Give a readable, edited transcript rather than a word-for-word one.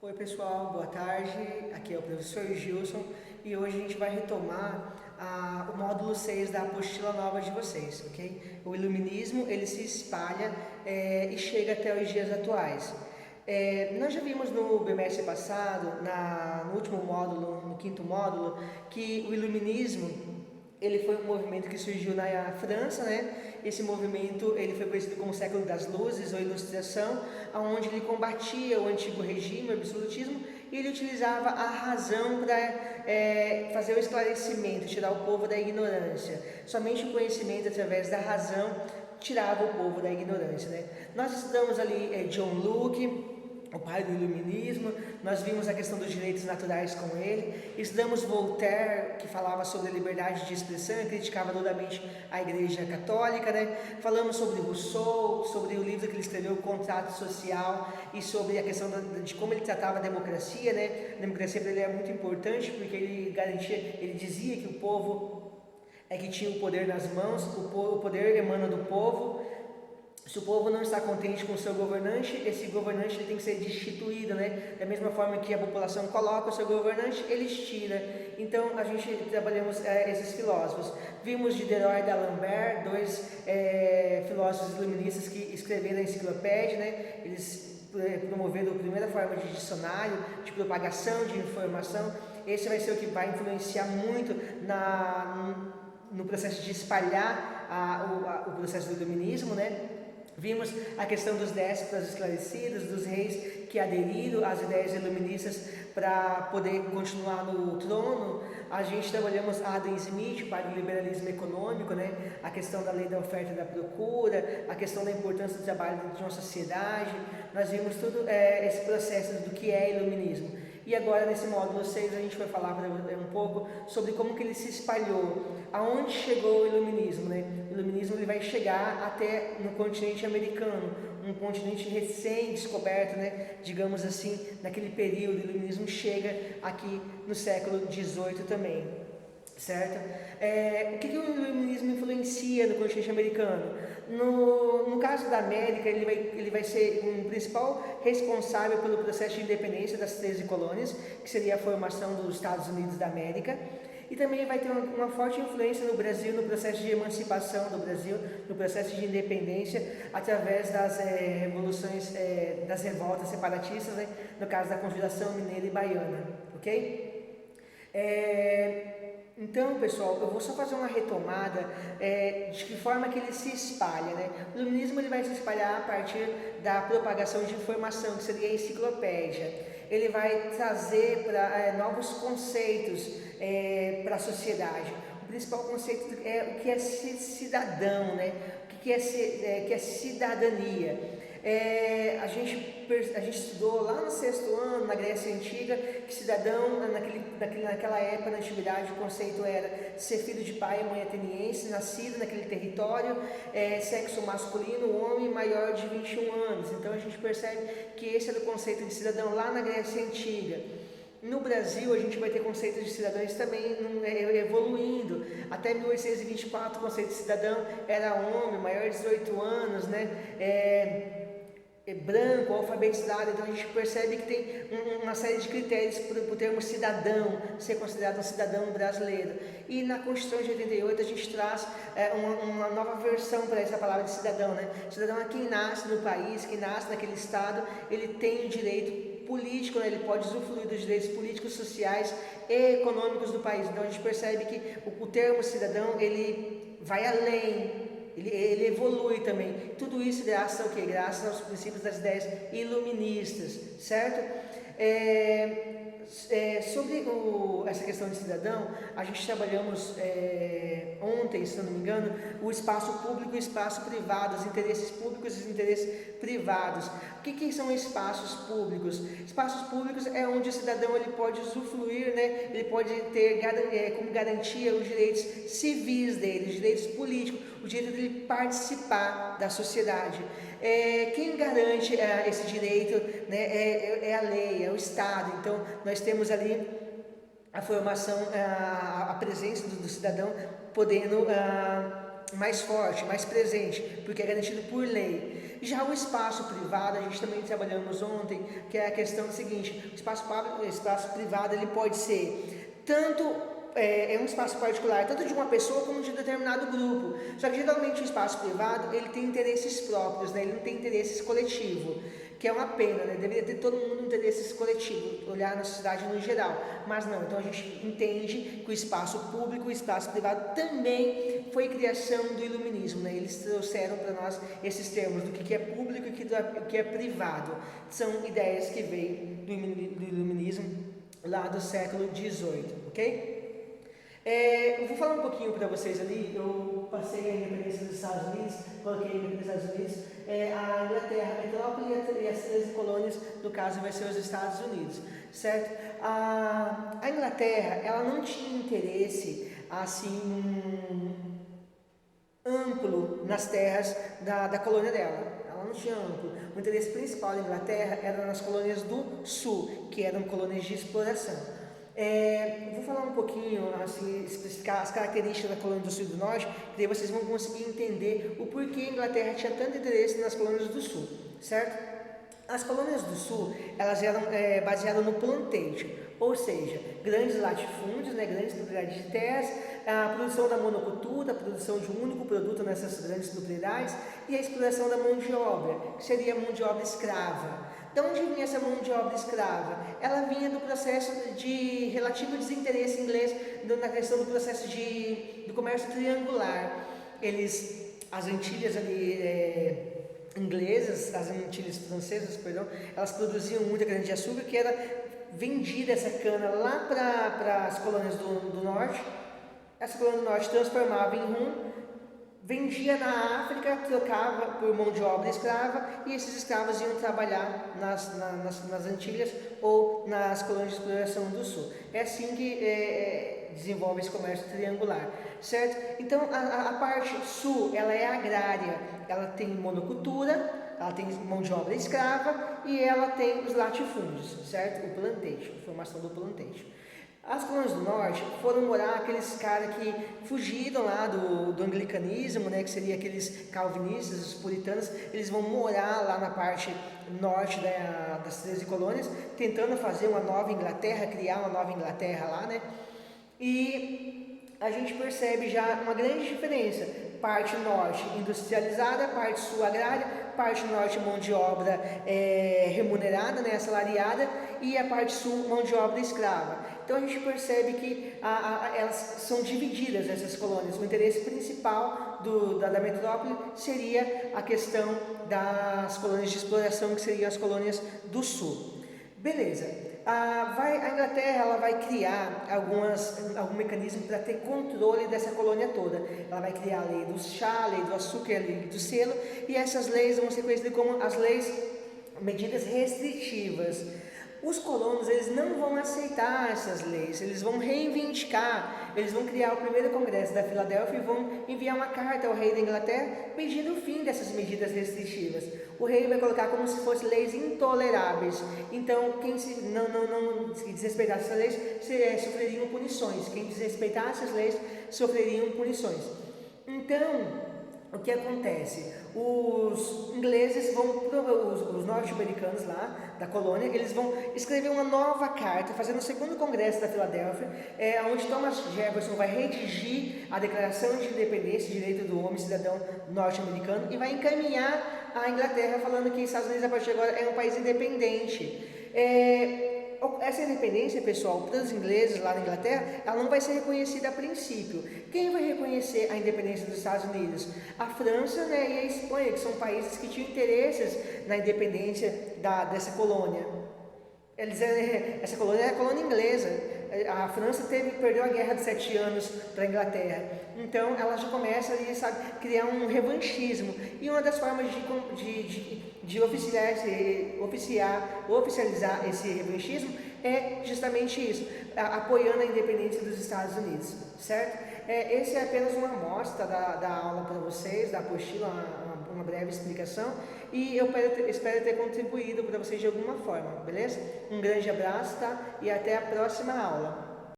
Oi pessoal, boa tarde. Aqui é o professor Gilson e hoje a gente vai retomar o módulo 6 da apostila nova de vocês, ok? O iluminismo ele se espalha e chega até os dias atuais. Nós já vimos no bimestre passado, no último módulo, no quinto módulo, que o iluminismo ele foi um movimento que surgiu na França, né? Esse movimento ele foi conhecido como século das luzes ou ilustração, onde ele combatia o antigo regime, o absolutismo, e ele utilizava a razão para fazer o esclarecimento, tirar o povo da ignorância. Somente o conhecimento através da razão tirava o povo da ignorância, né? Nós estudamos ali John Locke, o pai do iluminismo, nós vimos a questão dos direitos naturais com ele, estudamos Voltaire, que falava sobre a liberdade de expressão e criticava duramente a igreja católica, né? Falamos sobre Rousseau, sobre o livro que ele escreveu, O Contrato Social, e sobre a questão de como ele tratava a democracia, né? A democracia para ele é muito importante, porque ele dizia que o povo que tinha o poder nas mãos, o poder emana do povo. Se o povo não está contente com o seu governante, esse governante ele tem que ser destituído, né? Da mesma forma que a população coloca o seu governante, eles tiram. Então, a gente trabalhamos esses filósofos. Vimos Diderot e d'Alembert, dois filósofos iluministas que escreveram a enciclopédia, né? Eles promoveram a primeira forma de dicionário, de propagação de informação. Esse vai ser o que vai influenciar muito no processo de espalhar o processo do iluminismo, né? Vimos a questão dos déspotas esclarecidos, dos reis que aderiram às ideias iluministas para poder continuar no trono. A gente trabalhamos Adam Smith para o liberalismo econômico, né? A questão da lei da oferta e da procura, a questão da importância do trabalho dentro de uma sociedade. Nós vimos todo esse processo do que é iluminismo. E agora nesse módulo 6 a gente vai falar um pouco sobre como que ele se espalhou, aonde chegou o iluminismo, né? O iluminismo ele vai chegar até no continente americano, um continente recém-descoberto, né? Digamos assim, naquele período, o iluminismo chega aqui no século XVIII também, certo? O que o iluminismo influencia no continente americano? No caso da América, ele vai ser um principal responsável pelo processo de independência das 13 colônias, que seria a formação dos Estados Unidos da América. E também vai ter uma forte influência no Brasil, no processo de emancipação do Brasil, no processo de independência, através das revoluções, das revoltas separatistas, né? No caso da Confederação Mineira e Baiana, ok? Então, pessoal, eu vou só fazer uma retomada de que forma que ele se espalha, né? O iluminismo ele vai se espalhar a partir da propagação de informação, que seria a enciclopédia. Ele vai trazer novos conceitos para a sociedade. O principal conceito é o que é ser cidadão, né? O que é cidadania. A gente estudou lá no sexto ano, na Grécia Antiga, que cidadão, naquela época, na antiguidade, o conceito era ser filho de pai e mãe ateniense, nascido naquele território, sexo masculino, homem maior de 21 anos. Então a gente percebe que esse era o conceito de cidadão lá na Grécia Antiga. No Brasil, a gente vai ter conceitos de cidadãos também evoluindo. Até 1824, o conceito de cidadão era homem, maior de 18 anos, né? Branco, alfabetizado. Então a gente percebe que tem uma série de critérios para o termo cidadão ser considerado um cidadão brasileiro. E na Constituição de 88 a gente traz uma nova versão para essa palavra de cidadão, né? Cidadão é quem nasce no país, quem nasce naquele estado, ele tem o direito político, né? Ele pode usufruir dos direitos políticos, sociais e econômicos do país. Então a gente percebe que o termo cidadão ele vai além. Ele evolui também. Tudo isso graças ao quê? Graças aos princípios das ideias iluministas, certo? Sobre essa questão de cidadão, a gente trabalhamos ontem, se não me engano, o espaço público e o espaço privado, os interesses públicos e os interesses privados. O que são espaços públicos? Espaços públicos é onde o cidadão ele pode usufruir, né? Ele pode ter como garantia os direitos civis dele, os direitos políticos, o direito de ele participar da sociedade. Quem garante esse direito, né, é a lei, é o Estado. Então nós temos ali a formação, a presença do cidadão podendo mais forte, mais presente, porque é garantido por lei. Já o espaço privado, a gente também trabalhamos ontem, que é a questão seguinte: o espaço privado ele pode ser tanto um espaço particular, tanto de uma pessoa como de um determinado grupo. Só que geralmente o espaço privado ele tem interesses próprios, né? Ele não tem interesses coletivos, que é uma pena, né? Deveria ter todo mundo interesses coletivos, olhar na sociedade no geral, mas não. Então a gente entende que o espaço público, o espaço privado também foi criação do iluminismo, né? Eles trouxeram para nós esses termos do que é público e o que é privado. São ideias que veio do iluminismo lá do século XVIII, ok? Eu vou falar um pouquinho para vocês ali. Eu passei a independência dos Estados Unidos, coloquei a independência dos Estados Unidos, a Inglaterra, a metrópole e as 13 colônias, no caso vai ser os Estados Unidos, certo? A Inglaterra, ela não tinha interesse assim amplo nas terras da colônia dela. Ela não tinha amplo. O interesse principal da Inglaterra era nas colônias do sul, que eram colônias de exploração. Vou falar um pouquinho, assim, especificar as características da colônia do sul e do norte, que daí vocês vão conseguir entender o porquê a Inglaterra tinha tanto interesse nas colônias do sul, certo? As colônias do sul, elas eram baseadas no plantation, ou seja, grandes latifúndios, né, grandes propriedades de terras, a produção da monocultura, a produção de um único produto nessas grandes propriedades e a exploração da mão de obra, que seria a mão de obra escrava. De onde vinha essa mão de obra escrava? Ela vinha do processo de relativo desinteresse inglês na questão do processo do comércio triangular. As Antilhas ali inglesas, as Antilhas francesas, perdão, elas produziam muita cana-de-açúcar que era vendida essa cana lá para as colônias do norte. Essa colônia do norte transformava em rum, vendia na África, trocava por mão de obra escrava e esses escravos iam trabalhar nas Antilhas ou nas colônias de exploração do sul. É assim que desenvolve esse comércio triangular, certo? Então a parte sul, ela é agrária, ela tem monocultura, ela tem mão de obra escrava e ela tem os latifúndios, certo? O plantation, a formação do plantation. As colônias do norte foram morar aqueles caras que fugiram lá do anglicanismo, né, que seria aqueles calvinistas, os puritanos. Eles vão morar lá na parte norte das 13 colônias, tentando fazer uma nova Inglaterra, criar uma nova Inglaterra lá, né? E a gente percebe já uma grande diferença: parte norte industrializada, parte sul agrária, parte norte mão de obra remunerada, né, assalariada, e a parte sul mão de obra escrava. Então a gente percebe que elas são divididas, essas colônias. O interesse principal da metrópole seria a questão das colônias de exploração, que seriam as colônias do sul. Beleza. A Inglaterra ela vai criar algum mecanismo para ter controle dessa colônia toda. Ela vai criar a lei do chá, a lei do açúcar, a lei do selo, e essas leis vão ser conhecidas como as leis, medidas restritivas. Os colonos eles não vão aceitar essas leis, eles vão reivindicar, eles vão criar o primeiro congresso da Filadélfia e vão enviar uma carta ao rei da Inglaterra pedindo o fim dessas medidas restritivas. O rei vai colocar como se fossem leis intoleráveis. Então, quem não desrespeitasse essas leis sofreriam punições. Quem desrespeitasse as leis sofreriam punições. Então, o que acontece? Os ingleses os norte-americanos lá da colônia, eles vão escrever uma nova carta, fazendo o segundo congresso da Filadélfia, onde Thomas Jefferson vai redigir a Declaração de Independência e Direito do Homem e Cidadão norte-americano e vai encaminhar a Inglaterra falando que os Estados Unidos a partir de agora é um país independente. Essa independência, pessoal, para os ingleses lá na Inglaterra, ela não vai ser reconhecida a princípio. Quem vai reconhecer a independência dos Estados Unidos? A França, né, e a Espanha, que são países que tinham interesses na independência dessa colônia. Essa colônia era a colônia inglesa. A França perdeu a Guerra de 7 Anos para a Inglaterra. Então ela já começa ali, sabe, criar um revanchismo. E uma das formas de oficializar esse revanchismo é justamente isso, apoiando a independência dos Estados Unidos, certo? Esse é apenas uma amostra da aula para vocês, da apostila, uma breve explicação, e eu espero ter contribuído para vocês de alguma forma, beleza? Um grande abraço, tá? E até a próxima aula.